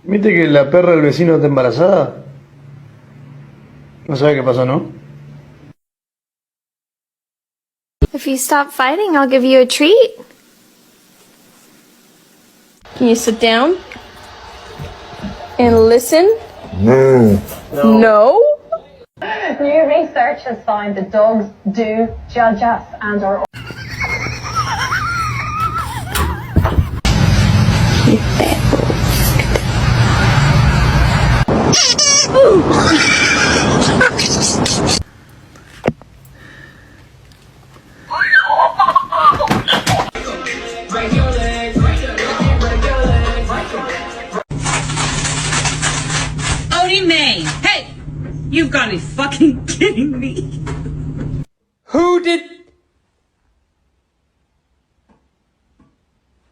¿Viste que la perra del vecino está embarazada? No sabe qué pasó, ¿no? If you stop fighting, I'll give you a treat. Can you sit down and listen? No. No? New research has found that dogs do judge us and our Odie May! Hey! You've got to be fucking kidding me. Who did